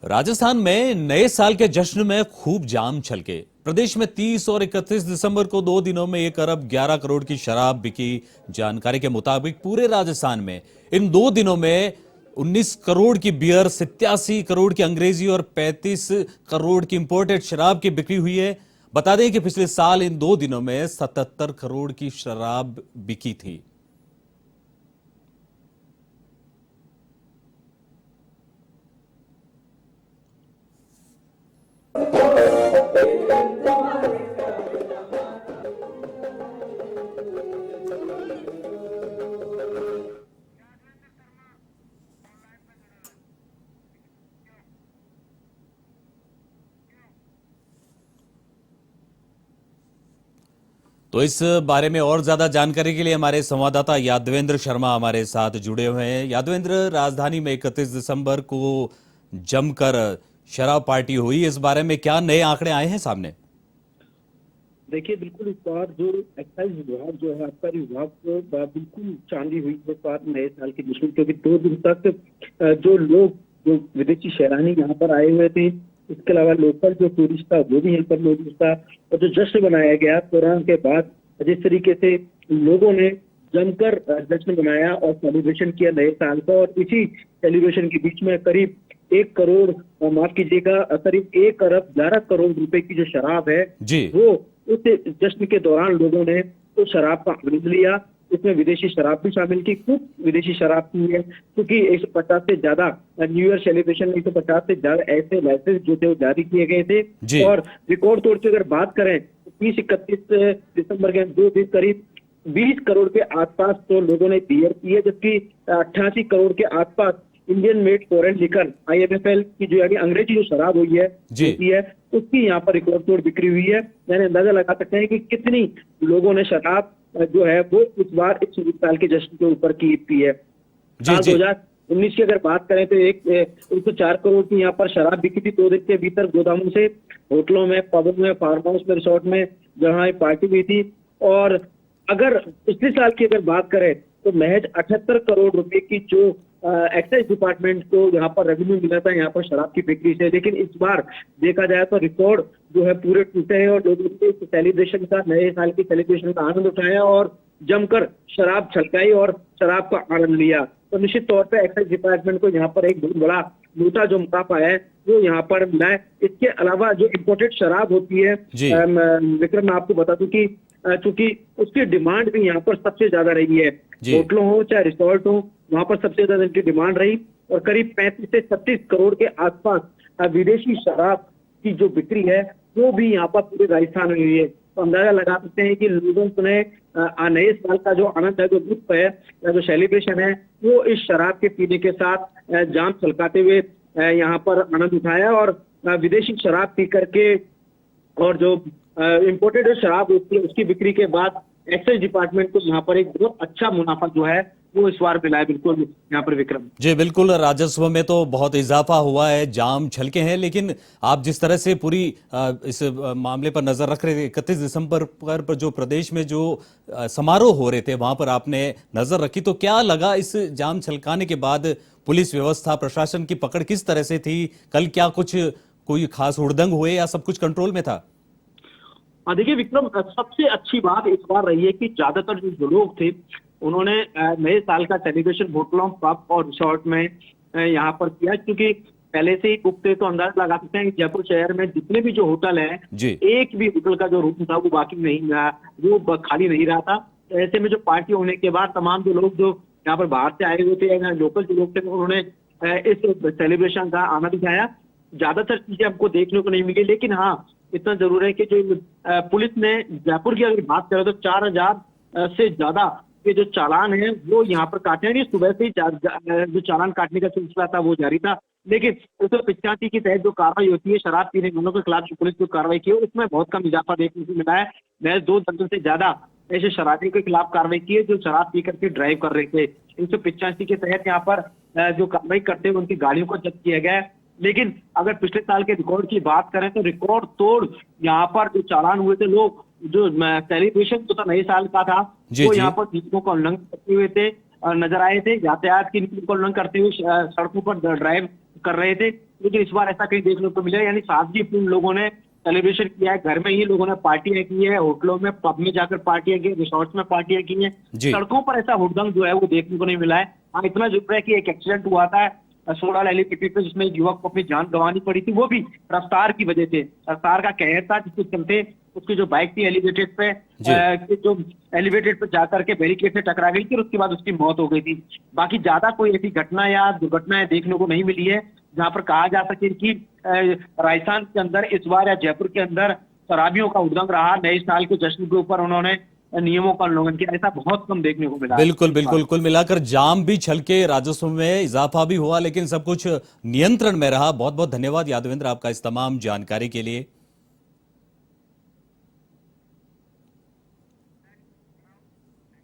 राजस्थान में नए साल के जश्न में खूब जाम छलके। प्रदेश में 30 और 31 दिसंबर को 2 दिनों में 1 अरब 11 करोड़ की शराब बिकी। जानकारी के मुताबिक पूरे राजस्थान में इन 2 दिनों में 19 करोड़ की बियर, 87 करोड़ की अंग्रेजी और 35 करोड़ की इंपोर्टेड शराब की बिक्री हुई है। बता दें कि पिछले साल इन 2 दिनों में 77 करोड़ की शराब बिकी थी। तो इस बारे में और ज्यादा जानकारी के लिए हमारे संवाददाता यादवेंद्र शर्मा हमारे साथ जुड़े हुए हैं। यादवेंद्र, राजधानी में 31 दिसंबर को जमकर शराब पार्टी हुई, इस बारे में क्या नए आंकड़े आए हैं सामने? देखिए, बिल्कुल इस बार जो एक्साइज विभाग जो है, आबकारी विभाग को बिल्कुल चांदी हुई इस बार नए साल की दुश्मन, क्योंकि 2 दिन तक जो लोग जो विदेशी सैलानी यहाँ पर आए हुए थे, इसके अलावा लोकल जो टूरिस्ट था वो भी यहाँ पर मौजूद था। और जो जश्न मनाया गया कोरोना के बाद, जिस तरीके से लोगों ने जमकर जश्न मनाया और सेलिब्रेशन किया नए साल का, और इसी सेलिब्रेशन के बीच में करीब 1 करोड़, माफ कीजिएगा, करीब 1 अरब 11 करोड़ रुपए की जो शराब है जी। वो उस जश्न के दौरान लोगों ने उस शराब का आनंद लिया। इसमें विदेशी शराब भी शामिल थी, खूब विदेशी शराब पी है, क्योंकि 150 से ज्यादा न्यू ईयर सेलिब्रेशन में 150 से ज्यादा ऐसे लाइसेंस जो थे वो जारी किए गए थे। और रिकॉर्ड तोड़ की अगर बात करें तो 30-31 दिसंबर के 2 दिन करीब 20 करोड़ के आसपास तो लोगों ने बियर पी है, जबकि 88 करोड़ के आसपास Indian made foreign liquor IMFL की जो यानी अंग्रेजी जो शराब हुई है होती है, उसकी यहाँ पर रिकॉर्ड तोड़ बिक्री हुई है। यानी अंदाजा लगा सकते हैं कि कितनी लोगों ने शराब जो है वो इस बार इस साल के जश्न के ऊपर की पी है। साल 2019 की अगर बात करें तो 104 करोड़ की यहाँ पर शराब बिकी थी 2 दिन के भीतर, गोदामों से, होटलों में, पबों में, फार्म हाउस में, रिसोर्ट में जहाँ ये पार्टी हुई थी। और अगर पिछले साल की अगर बात करें तो महज 78 करोड़ रुपए की जो एक्साइज डिपार्टमेंट को यहाँ पर रेवेन्यू मिला था यहाँ पर शराब की बिक्री से। लेकिन इस बार देखा जाए तो रिकॉर्ड जो है पूरे टूटे हैं और लोगों ने इस सेलिब्रेशन का, नए साल की सेलिब्रेशन का आनंद उठाया और जमकर शराब छलकाई और शराब का आनंद लिया। तो निश्चित तौर पे एक्साइज डिपार्टमेंट को यहाँ पर एक बहुत बड़ा मोटा जो मुनाफा है वो यहाँ पर मिला है। इसके अलावा जो इम्पोर्टेड शराब होती है विक्रम, मैं आपको बता दूं कि चूंकि उसकी डिमांड भी यहाँ पर सबसे ज्यादा रही है, होटलों हो चाहे रिसोर्ट हो, वहां पर सबसे ज्यादा इनकी डिमांड रही और करीब 35 से 36 करोड़ के आसपास विदेशी शराब की जो बिक्री है वो भी यहाँ पर पूरे राजस्थान में हुई है। तो अंदाजा लगा सकते हैं कि लोगों ने नए साल का जो आनंद है, जो लुत्फ है, जो सेलिब्रेशन है, वो इस शराब के पीने के साथ जाम छलकाते हुए यहाँ पर आनंद उठाया। और विदेशी शराब पी करके और जो इम्पोर्टेड शराब होती है उसकी बिक्री के बाद एक्साइज डिपार्टमेंट को यहाँ पर एक बहुत अच्छा मुनाफा जो है वो इस बार मिला है। बिल्कुल यहाँ पर विक्रम जी, बिल्कुल राजस्व में तो बहुत इजाफा हुआ है, जाम छलके हैं। लेकिन आप जिस तरह से पूरी इस मामले पर नजर रख रहे थे, 31 दिसंबर पर जो प्रदेश में जो समारोह हो रहे थे वहां पर आपने नजर रखी, तो क्या लगा इस जाम छलकाने के बाद? पुलिस व्यवस्था, प्रशासन की पकड़ किस तरह से थी? कल क्या कुछ कोई खास हुड़दंग हुए या सब कुछ कंट्रोल में था? देखिए विक्रम, सबसे अच्छी बात इस बार रही है कि ज्यादातर जो लोग थे उन्होंने नए साल का सेलिब्रेशन होटलों, पब और रिसोर्ट में यहाँ पर किया, क्योंकि पहले से ही बुक थे। तो अंदाजा लगा सकते हैं कि जयपुर शहर में जितने भी जो होटल है, एक भी होटल का जो रूम था वो बाकी नहीं, वो खाली नहीं रहा था। ऐसे में जो पार्टी होने के बाद तमाम जो लोग जो यहाँ पर बाहर से आए हुए थे, लोकल जो लोग थे, उन्होंने इस सेलिब्रेशन का आनंद उठाया। ज्यादातर चीजें हमको देखने को नहीं मिली, लेकिन हाँ इतना जरूर है कि जो पुलिस ने जयपुर की अगर बात करें तो 4000 से ज्यादा के जो चालान है वो यहाँ पर काटे हैं। सुबह से ही जो चालान काटने का सिलसिला था वो जारी था, लेकिन 185 के तहत जो कार्रवाई होती है शराब पीने वालों के खिलाफ, जो पुलिस जो कार्रवाई की है उसमें बहुत कम इजाफा देखने को मिला है। महज 2 दर्जन से ज्यादा ऐसे शराबियों के खिलाफ कार्रवाई की है जो शराब पी करके ड्राइव कर रहे थे। 185 के तहत यहाँ पर जो कार्रवाई करते हुए उनकी गाड़ियों को जब्त किया गया है। लेकिन अगर पिछले साल के रिकॉर्ड की बात करें तो रिकॉर्ड तोड़ यहाँ पर जो चालान हुए थे, लोग जो सेलिब्रेशन जो था नए साल का था वो यहाँ पर नियमों का उल्लंघन करते हुए थे नजर आए थे, यातायात की नियमों का उल्लंघन करते हुए सड़कों पर ड्राइव कर रहे थे। लेकिन इस बार ऐसा कहीं देखने को मिला, यानी सादगीपूर्ण लोगों ने सेलिब्रेशन किया है। घर में ही लोगों ने पार्टियां की है, होटलों में, पब में जाकर पार्टियां की, रिसोर्ट्स में पार्टियां की हैं। जी। सड़कों पर ऐसा हुड़दंग जो है वो देखने को नहीं मिला है। हाँ, इतना जरूर है कि एक एक्सीडेंट हुआ था सोडाल एलिवेटेड पे, जिसमें एक युवक को अपनी जान गंवानी पड़ी थी, वो भी रफ्तार की वजह से। रफ्तार का कहर था, जिसके चलते उसकी जो बाइक थी एलिवेटेड पे जी। जो एलिवेटेड पे जाकर के बैरिकेड से टकरा गई थी और उसके बाद उसकी मौत हो गई थी। बाकी ज्यादा कोई ऐसी घटना या दुर्घटनाएं देखने को नहीं मिली है जहां पर कहा जा सके कि राजस्थान के अंदर इस बार या जयपुर के अंदर शराबियों का उद्दंग रहा। नए साल के जश्न के ऊपर उन्होंने नियमों का उल्लंघन किया, ऐसा बहुत कम देखने को मिला है। बिल्कुल बिल्कुल, कुल मिलाकर जाम भी छलके, राजस्व में इजाफा भी हुआ, लेकिन सब कुछ नियंत्रण में रहा। बहुत बहुत धन्यवाद यादवेंद्र आपका इस तमाम जानकारी के लिए।